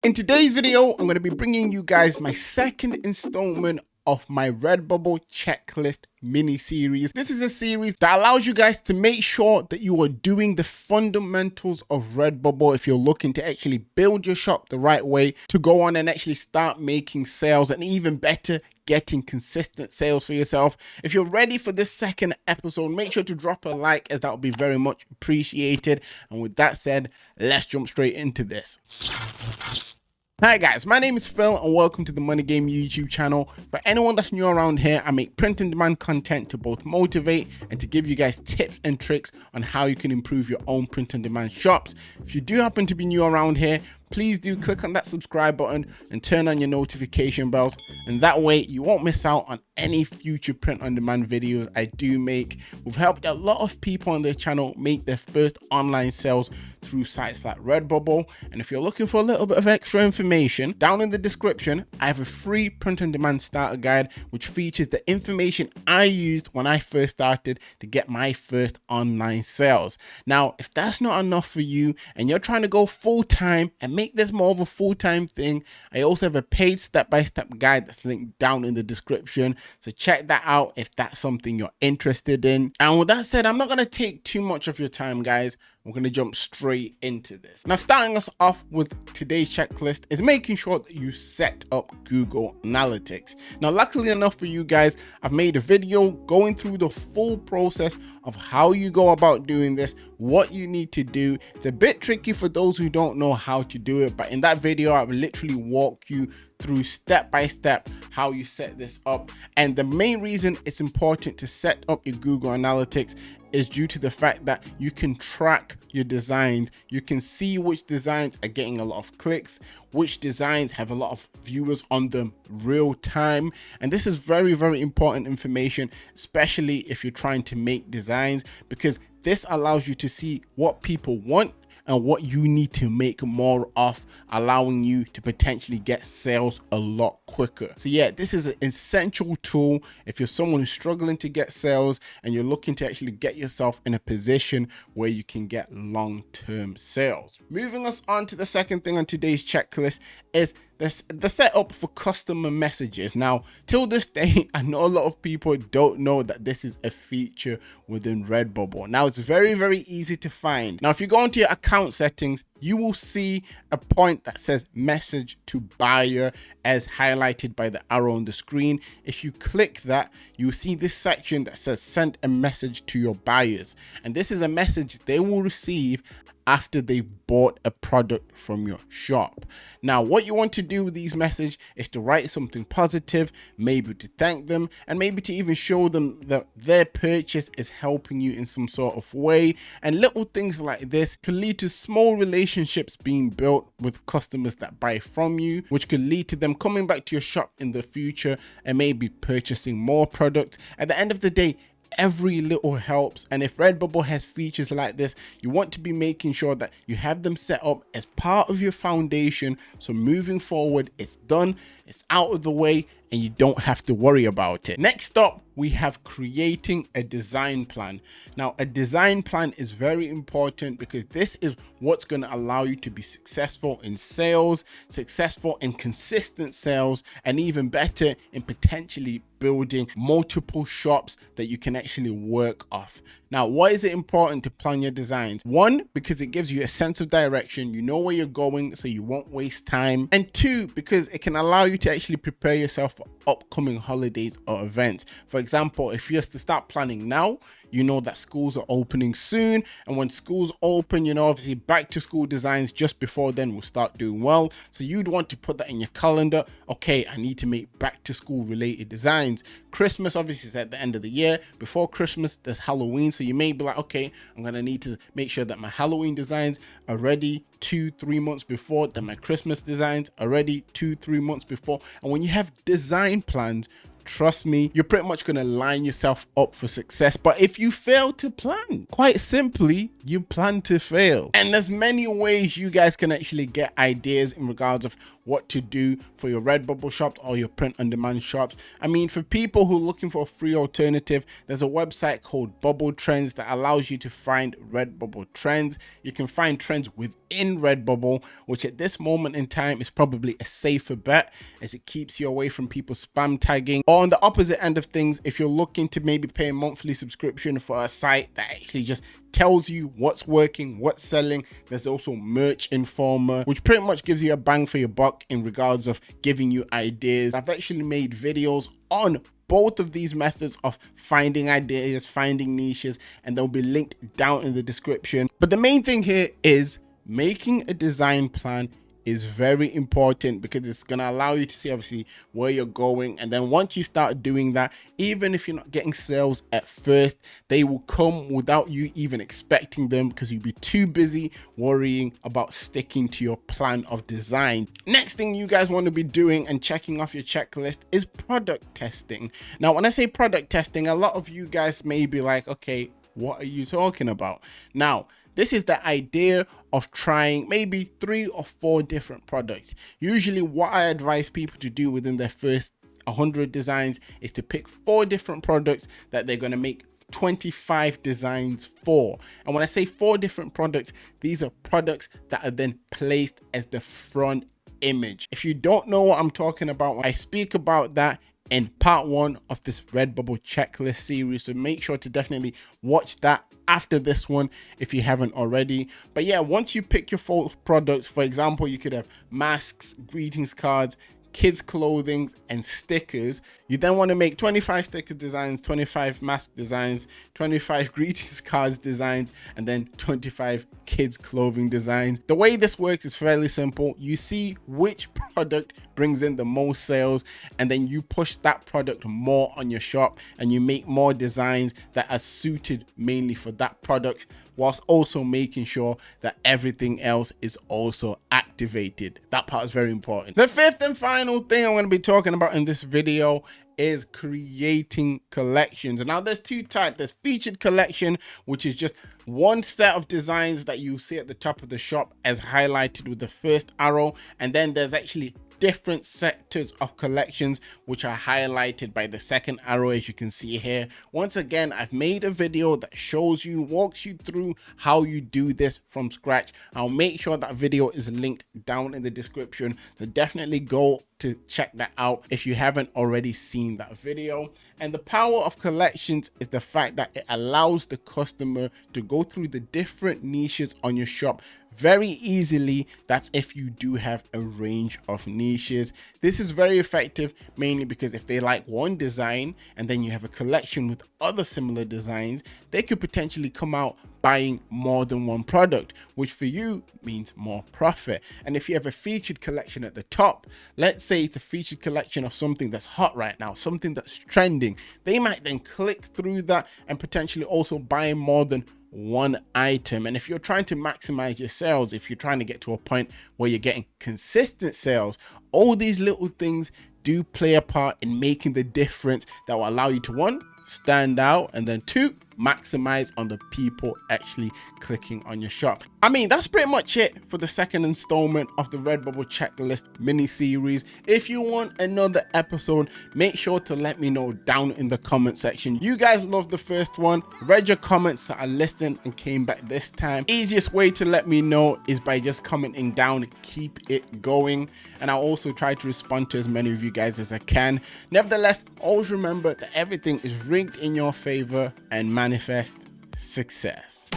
In today's video, I'm going to be bringing you guys my second installment of my Redbubble checklist mini series. This is a series that allows you guys to make sure that you are doing the fundamentals of Redbubble if you're looking to actually build your shop the right way, to go on and actually start making sales, and even better, getting consistent sales for yourself. If you're ready for this second episode, make sure to drop a like, as that would be very much appreciated. And with that said, let's jump straight into this. Hi guys, my name is Phil and welcome to the Money Game YouTube channel. For anyone that's new around here, I make print on demand content to both motivate and to give you guys tips and tricks on how you can improve your own print on demand shops. If you do happen to be new around here, please do click on that subscribe button and turn on your notification bells, and that way you won't miss out on any future print on demand videos I do make. We've helped a lot of people on the channel make their first online sales through sites like Redbubble, and if you're looking for a little bit of extra information, down in the description I have a free print on demand starter guide which features the information I used when I first started to get my first online sales. Now if that's not enough for you and you're trying to go full time and make this more of a full-time thing, I also have a paid step-by-step guide that's linked down in the description, so check that out if that's something you're interested in. And with that said, I'm not going to take too much of your time guys. We're going to jump straight into this. Now, starting us off with today's checklist is making sure that you set up Google Analytics. Now, luckily enough for you guys, I've made a video going through the full process of how you go about doing this, what you need to do. It's a bit tricky for those who don't know how to do it, but in that video, I will literally walk you through step by step how you set this up. And the main reason it's important to set up your Google Analytics is due to the fact that you can track your designs. You can see which designs are getting a lot of clicks, which designs have a lot of viewers on them real time. And this is very, very important information, especially if you're trying to make designs, because this allows you to see what people want and what you need to make more of, allowing you to potentially get sales a lot quicker. So yeah, this is an essential tool if you're someone who's struggling to get sales and you're looking to actually get yourself in a position where you can get long-term sales. Moving us on to the second thing on today's checklist is the setup for customer messages. Now, till this day, I know a lot of people don't know that this is a feature within Redbubble. Now, it's very, very easy to find. Now, if you go into your account settings, you will see a point that says message to buyer as highlighted by the arrow on the screen. If you click that, you'll see this section that says send a message to your buyers. And this is a message they will receive after they've bought a product from your shop. Now, what you want to do with these messages is to write something positive, maybe to thank them, and maybe to even show them that their purchase is helping you in some sort of way. And little things like this can lead to small relationships being built with customers that buy from you, which could lead to them coming back to your shop in the future and maybe purchasing more products. At the end of the day, every little helps, and if Redbubble has features like this, you want to be making sure that you have them set up as part of your foundation, so moving forward it's done, it's out of the way, and you don't have to worry about it. Next up, we have creating a design plan. Now, a design plan is very important because this is what's going to allow you to be successful in sales, successful in consistent sales, and even better in potentially building multiple shops that you can actually work off. Now, why is it important to plan your designs? One, because it gives you a sense of direction. You know where you're going, so you won't waste time. And two, because it can allow you to actually prepare yourself for upcoming holidays or events. For example, if you're to start planning now, you know that schools are opening soon, and when schools open, you know, obviously back to school designs just before then will start doing well. So you'd want to put that in your calendar. Okay, I need to make back to school related designs. Christmas obviously is at the end of the year. Before Christmas, there's Halloween. So you may be like, okay, I'm gonna need to make sure that my Halloween designs are ready 2-3 months before, that my Christmas designs are ready 2-3 months before. And when you have design plans, trust me, you're pretty much going to line yourself up for success. But if you fail to plan, quite simply, you plan to fail. And there's many ways you guys can actually get ideas in regards of what to do for your Redbubble shops or your print on demand shops. I mean, for people who are looking for a free alternative, there's a website called Bubble Trends that allows you to find Redbubble trends. You can find trends within Redbubble, which at this moment in time is probably a safer bet as it keeps you away from people spam tagging. Or on the opposite end of things, if you're looking to maybe pay a monthly subscription for a site that actually just tells you what's working, what's selling, there's also Merch Informer, which pretty much gives you a bang for your buck in regards of giving you ideas. I've actually made videos on both of these methods of finding ideas, finding niches, and they'll be linked down in the description. But the main thing here is making a design plan is very important because it's going to allow you to see obviously where you're going. And then once you start doing that, even if you're not getting sales at first, they will come without you even expecting them because you'll be too busy worrying about sticking to your plan of design. Next thing you guys want to be doing and checking off your checklist is product testing. Now, when I say product testing, a lot of you guys may be like, okay, what are you talking about? Now, this is the idea of trying maybe 3 or 4 different products. Usually what I advise people to do within their first 100 designs is to pick 4 different products that they're going to make 25 designs for. And when I say 4 different products, these are products that are then placed as the front image. If you don't know what I'm talking about, I speak about that in part 1 of this Redbubble checklist series, so make sure to definitely watch that after this one if you haven't already. But yeah, once you pick your 4 products, for example, you could have masks, greetings cards, kids clothing, and stickers. You then want to make 25 sticker designs, 25 mask designs, 25 greetings cards designs, and then 25 kids clothing designs. The way this works is fairly simple. You see which product brings in the most sales, and then you push that product more on your shop and you make more designs that are suited mainly for that product, whilst also making sure that everything else is also activated. That part is very important. The 5th and final thing I'm going to be talking about in this video is creating collections. And now there's 2 types. There's featured collection, which is just one set of designs that you see at the top of the shop as highlighted with the first arrow, and then there's actually different sectors of collections which are highlighted by the second arrow, as you can see here. Once again, I've made a video that shows you, walks you through how you do this from scratch. I'll make sure that video is linked down in the description, so definitely go to check that out if you haven't already seen that video. And the power of collections is the fact that it allows the customer to go through the different niches on your shop very easily. That's if you do have a range of niches. This is very effective mainly because if they like one design and then you have a collection with other similar designs, they could potentially come out buying more than one product, which for you means more profit. And if you have a featured collection at the top, let's say it's a featured collection of something that's hot right now, something that's trending, they might then click through that and potentially also buy more than one item. And if you're trying to maximize your sales, if you're trying to get to a point where you're getting consistent sales, all these little things do play a part in making the difference that will allow you to, 1, stand out, and then 2, maximize on the people actually clicking on your shop. I mean, that's pretty much it for the second installment of the Redbubble checklist mini series. If you want another episode, make sure to let me know down in the comment section. You guys loved the first one, read your comments, so I listened and came back this time. Easiest way to let me know is by just commenting down. Keep it going, and I'll also try to respond to as many of you guys as I can. Nevertheless, always remember that everything is rigged in your favor, and manifest success.